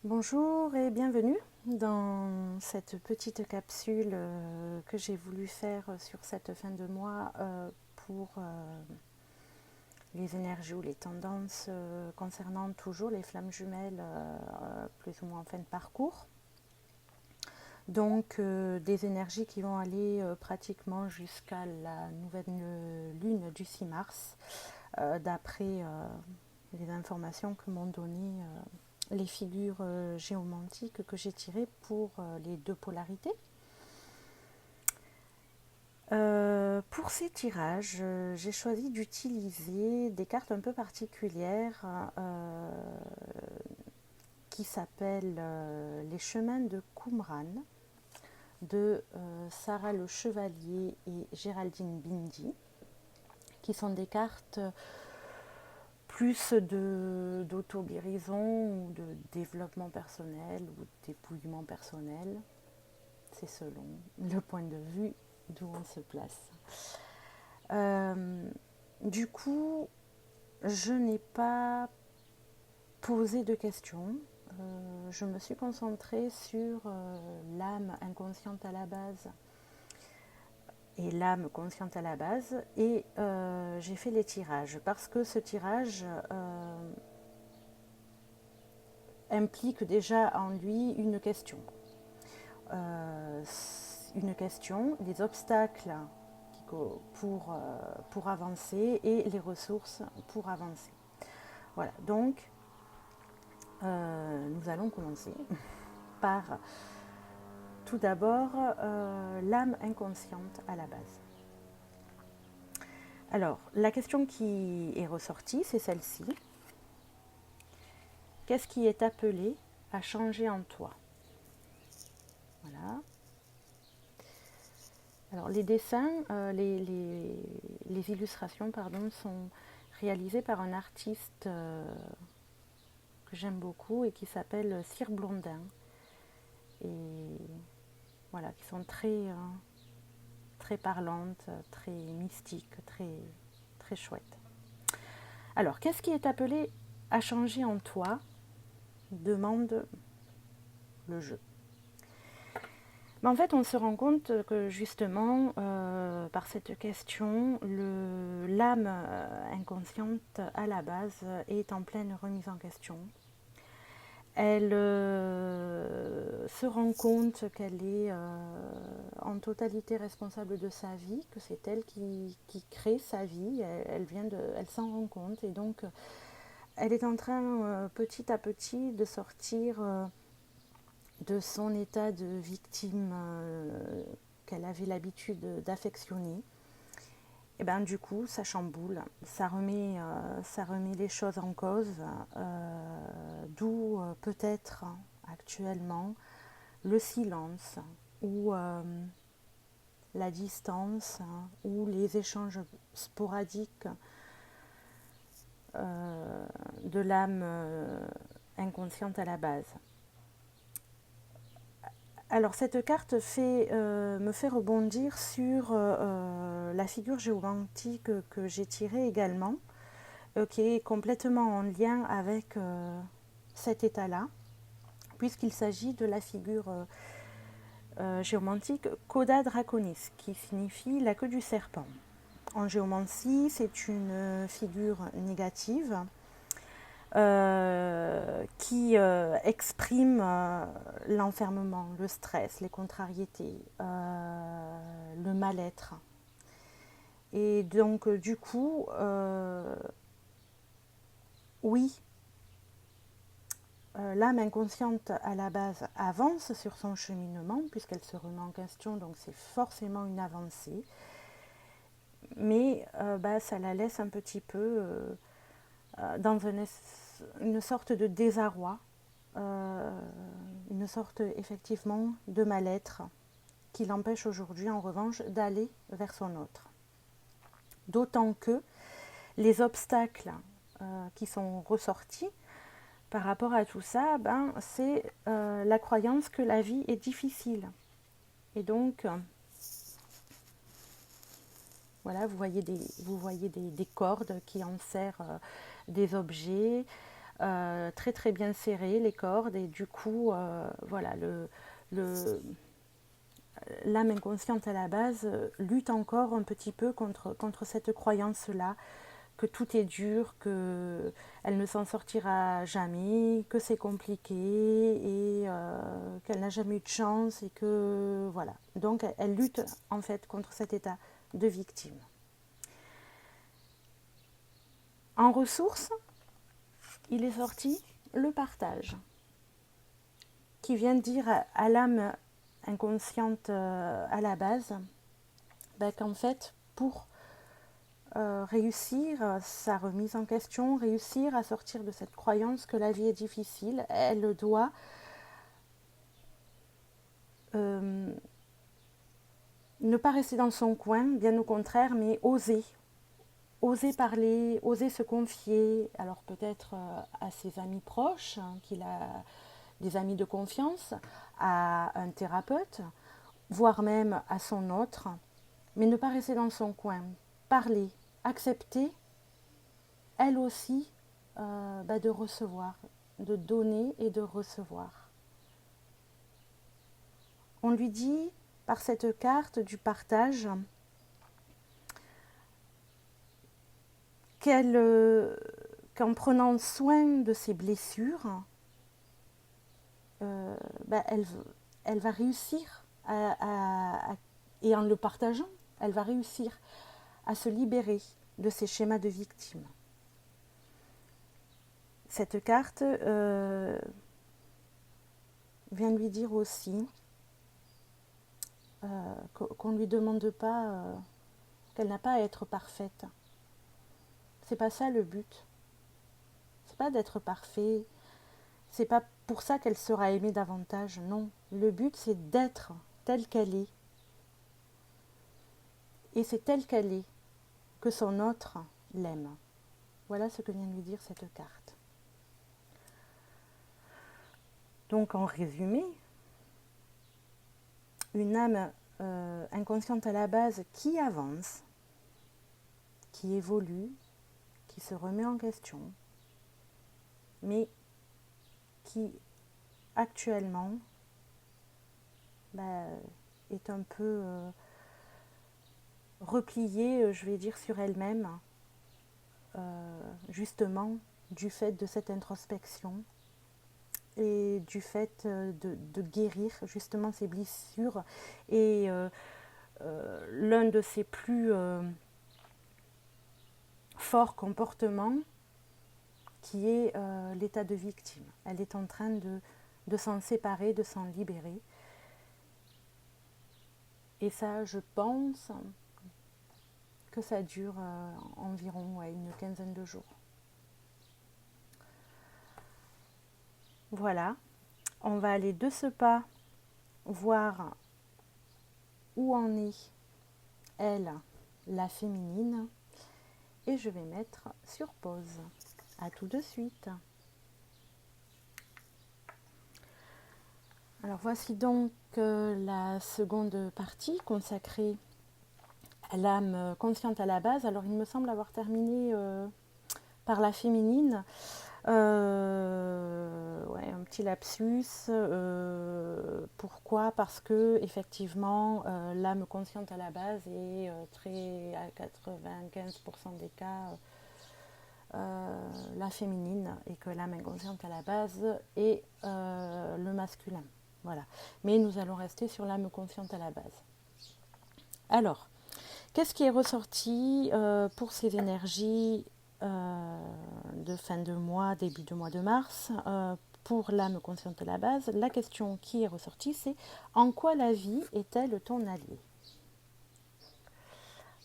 Bonjour et bienvenue dans cette petite capsule que j'ai voulu faire sur cette fin de mois pour les énergies ou les tendances concernant toujours les flammes jumelles plus ou moins en fin de parcours. Donc des énergies qui vont aller pratiquement jusqu'à la nouvelle lune du 6 mars d'après les informations que m'ont données les figures géomantiques que j'ai tirées pour les deux polarités. Pour ces tirages, j'ai choisi d'utiliser des cartes un peu particulières qui s'appellent les chemins de Qumran de Sarah Le Chevalier et Géraldine Bindi, qui sont des cartes plus d'auto-guérison ou de développement personnel ou d'épouillement personnel. C'est selon le point de vue d'où on se place. Du coup, je n'ai pas posé de questions. Je me suis concentrée sur l'âme inconsciente à la base et l'âme consciente à la base et j'ai fait les tirages parce que ce tirage implique déjà en lui une question, les obstacles pour avancer et les ressources pour avancer. Voilà, donc nous allons commencer par tout d'abord l'âme inconsciente à la base. Alors, la question qui est ressortie, c'est celle-ci. Qu'est-ce qui est appelé à changer en toi? Voilà. Alors, les dessins, les illustrations, pardon, sont réalisées par un artiste que j'aime beaucoup et qui s'appelle Cyr Blondin. Et voilà, qui sont très parlantes, très mystiques, très chouettes. Alors, qu'est-ce qui est appelé à changer en toi? Demande le jeu. Mais en fait, on se rend compte que justement, par cette question, l'âme inconsciente à la base est en pleine remise en question. Elle se rend compte qu'elle est en totalité responsable de sa vie, que c'est elle qui crée sa vie, elle s'en rend compte et donc elle est en train petit à petit de sortir de son état de victime qu'elle avait l'habitude d'affectionner. Et ben du coup, ça chamboule, ça remet les choses en cause, d'où peut-être actuellement le silence ou la distance ou les échanges sporadiques de l'âme inconsciente à la base. Alors cette carte me fait rebondir sur la figure géomantique que j'ai tirée également, qui est complètement en lien avec cet état-là, puisqu'il s'agit de la figure géomantique Coda Draconis, qui signifie la queue du serpent. En géomancie, c'est une figure négative qui exprime l'enfermement, le stress, les contrariétés, le mal-être. Et donc, du coup, oui, l'âme inconsciente à la base avance sur son cheminement puisqu'elle se remet en question, donc c'est forcément une avancée. Mais ça la laisse un petit peu dans une sorte de désarroi, une sorte effectivement de mal-être qui l'empêche aujourd'hui en revanche d'aller vers son autre. D'autant que les obstacles qui sont ressortis par rapport à tout ça, c'est la croyance que la vie est difficile. Et donc, voilà, vous voyez des cordes qui enserrent des objets, très très bien serrées, les cordes, et du coup, voilà, le, l'âme inconsciente à la base lutte encore un petit peu contre cette croyance-là, que tout est dur, qu'elle ne s'en sortira jamais, que c'est compliqué et qu'elle n'a jamais eu de chance et que voilà. Donc elle lutte en fait contre cet état de victime. En ressources, il est sorti le partage, qui vient dire à l'âme inconsciente à la base qu'en fait, pour réussir sa remise en question, réussir à sortir de cette croyance que la vie est difficile, elle doit ne pas rester dans son coin, bien au contraire, mais oser parler, oser se confier, alors peut-être à ses amis proches, hein, qu'il a des amis de confiance, à un thérapeute, voire même à son autre, mais ne pas rester dans son coin, parler, accepter, elle aussi, de recevoir, de donner et de recevoir. On lui dit par cette carte du partage qu'en prenant soin de ses blessures, euh, bah, elle, elle va réussir et en le partageant, elle va réussir à se libérer de ces schémas de victime. Cette carte vient lui dire aussi qu'on ne lui demande pas, qu'elle n'a pas à être parfaite. C'est pas ça le but. C'est pas d'être parfait. C'est pas pour ça qu'elle sera aimée davantage. Non. Le but, c'est d'être telle qu'elle est. Et c'est telle qu'elle est que son autre l'aime. Voilà ce que vient de lui dire cette carte. Donc, en résumé, une âme inconsciente à la base qui avance, qui évolue, qui se remet en question, mais qui actuellement est un peu repliée, je vais dire, sur elle-même, justement du fait de cette introspection et du fait de guérir justement ses blessures. Et l'un de ses plus forts comportements, qui est l'état de victime. Elle est en train de s'en séparer, de s'en libérer. Et ça, je pense que ça dure environ une quinzaine de jours. Voilà, on va aller de ce pas voir où en est elle, la féminine, et je vais mettre sur pause. À tout de suite. Alors voici donc la seconde partie consacrée à l'âme consciente à la base. Alors il me semble avoir terminé par la féminine. Un petit lapsus. Pourquoi ? Parce que effectivement, l'âme consciente à la base est très à 95% des cas la féminine, et que l'âme inconsciente à la base est le masculin. Voilà. Mais nous allons rester sur l'âme consciente à la base. Alors, qu'est-ce qui est ressorti pour ces énergies de fin de mois, début de mois de mars, pour l'âme consciente à la base? La question qui est ressortie, c'est: en quoi la vie est-elle ton allié?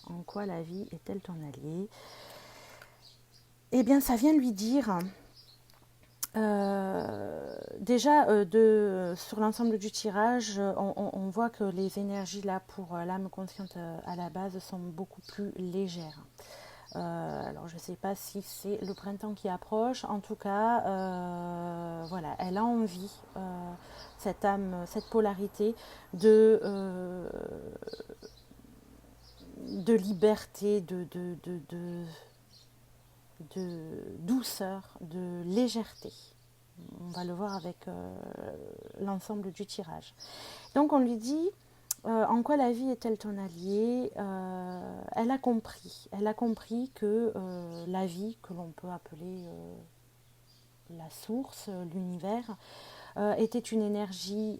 En quoi la vie est-elle ton allié? Eh bien, ça vient lui dire, déjà, sur l'ensemble du tirage, on voit que les énergies là pour l'âme consciente à la base sont beaucoup plus légères. Alors je ne sais pas si c'est le printemps qui approche, en tout cas, voilà, elle a envie, cette âme, cette polarité de liberté, de de douceur, de légèreté. On va le voir avec l'ensemble du tirage. Donc on lui dit en quoi la vie est-elle ton allié. Elle a compris que la vie, que l'on peut appeler la source, l'univers, était une énergie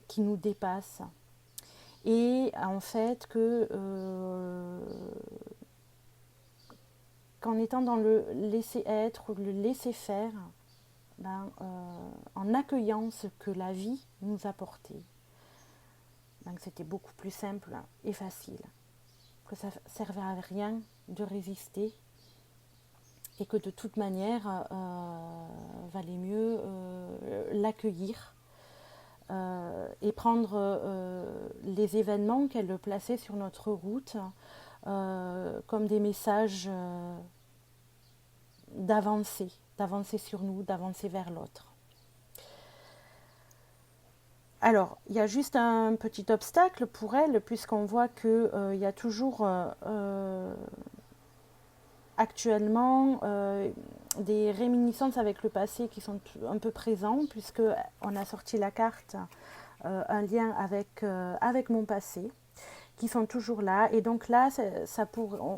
qui nous dépasse. Et en fait que qu'en étant dans le laisser être ou le laisser faire, en accueillant ce que la vie nous apportait, que c'était beaucoup plus simple et facile, que ça ne servait à rien de résister et que de toute manière, valait mieux l'accueillir et prendre les événements qu'elle plaçait sur notre route comme des messages d'avancer sur nous, d'avancer vers l'autre. Alors, il y a juste un petit obstacle pour elle, puisqu'on voit qu'il y a toujours actuellement des réminiscences avec le passé qui sont un peu présents, puisqu'on a sorti la carte un lien avec mon passé, qui sont toujours là. Et donc là,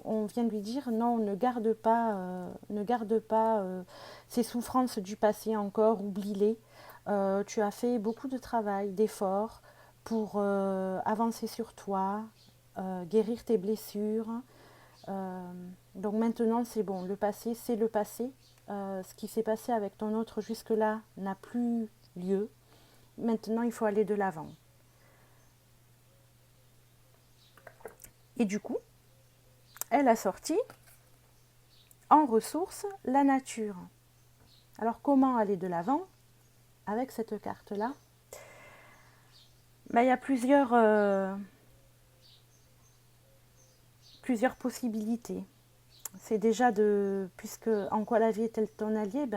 on vient de lui dire non, ne garde pas ces souffrances du passé encore, oublie-les. Tu as fait beaucoup de travail, d'efforts pour avancer sur toi, guérir tes blessures. Donc maintenant, c'est bon, le passé, c'est le passé. Ce qui s'est passé avec ton autre jusque-là n'a plus lieu. Maintenant, il faut aller de l'avant. Et du coup, elle a sorti en ressource la nature. Alors comment aller de l'avant avec cette carte-là? Il y a plusieurs possibilités. C'est déjà puisque en quoi la vie est-elle ton allié,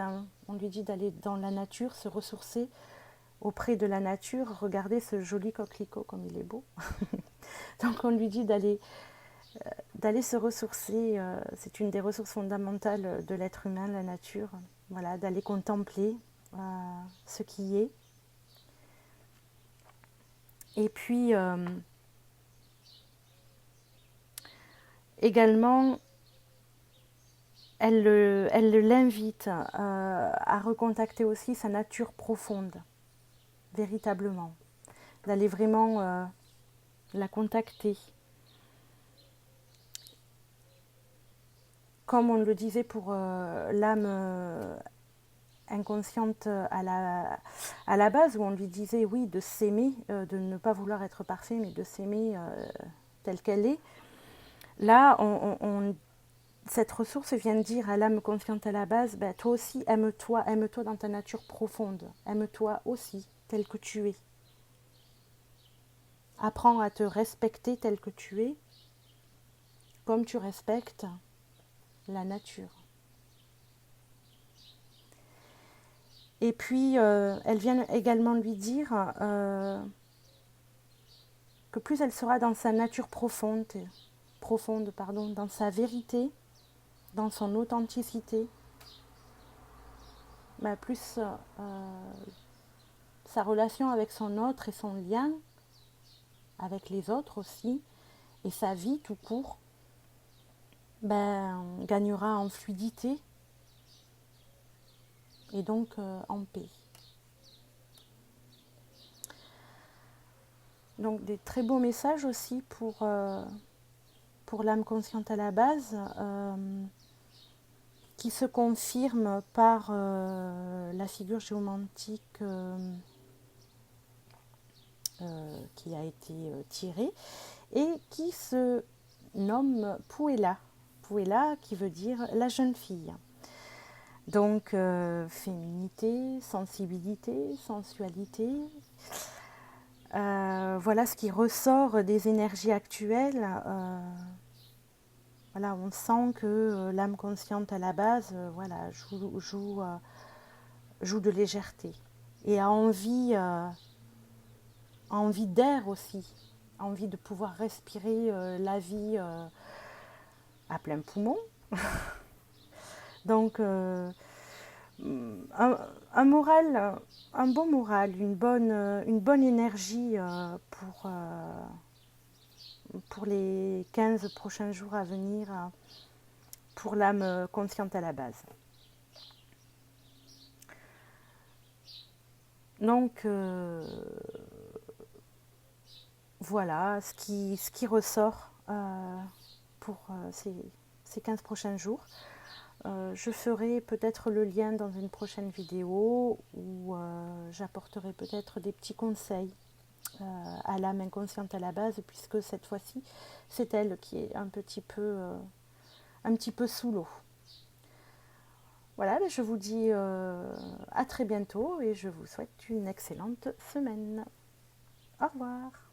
on lui dit d'aller dans la nature, se ressourcer auprès de la nature. Regardez ce joli coquelicot comme il est beau. Donc on lui dit d'aller se ressourcer, c'est une des ressources fondamentales de l'être humain, la nature. Voilà, d'aller contempler ce qui est. Et puis également, elle l'invite à recontacter aussi sa nature profonde, véritablement, d'aller vraiment la contacter. Comme on le disait pour l'âme inconsciente à la base, où on lui disait oui, de s'aimer, de ne pas vouloir être parfait, mais de s'aimer telle qu'elle est. Là, cette ressource vient de dire à l'âme consciente à la base, toi aussi, aime-toi dans ta nature profonde, aime-toi aussi, tel que tu es. Apprends à te respecter tel que tu es, comme tu respectes la nature. Et puis, elle vient également lui dire que plus elle sera dans sa nature profonde, dans sa vérité, dans son authenticité, plus sa relation avec son autre et son lien avec les autres aussi, et sa vie tout court, gagnera en fluidité et donc en paix. Donc des très beaux messages aussi pour l'âme consciente à la base, qui se confirme par la figure géomantique qui a été tirée et qui se nomme Puella. Puella qui veut dire la jeune fille. Donc féminité, sensibilité, sensualité. Voilà ce qui ressort des énergies actuelles. Voilà, on sent que l'âme consciente à la base joue de légèreté et a envie d'air aussi, envie de pouvoir respirer la vie à plein poumon. Donc, un moral, un bon moral, une bonne énergie pour les 15 prochains jours à venir, pour l'âme consciente à la base. Donc, voilà ce qui ressort pour ces 15 prochains jours. Je ferai peut-être le lien dans une prochaine vidéo où j'apporterai peut-être des petits conseils à l'âme inconsciente à la base, puisque cette fois-ci, c'est elle qui est un petit peu sous l'eau. Voilà, je vous dis à très bientôt et je vous souhaite une excellente semaine. Au revoir.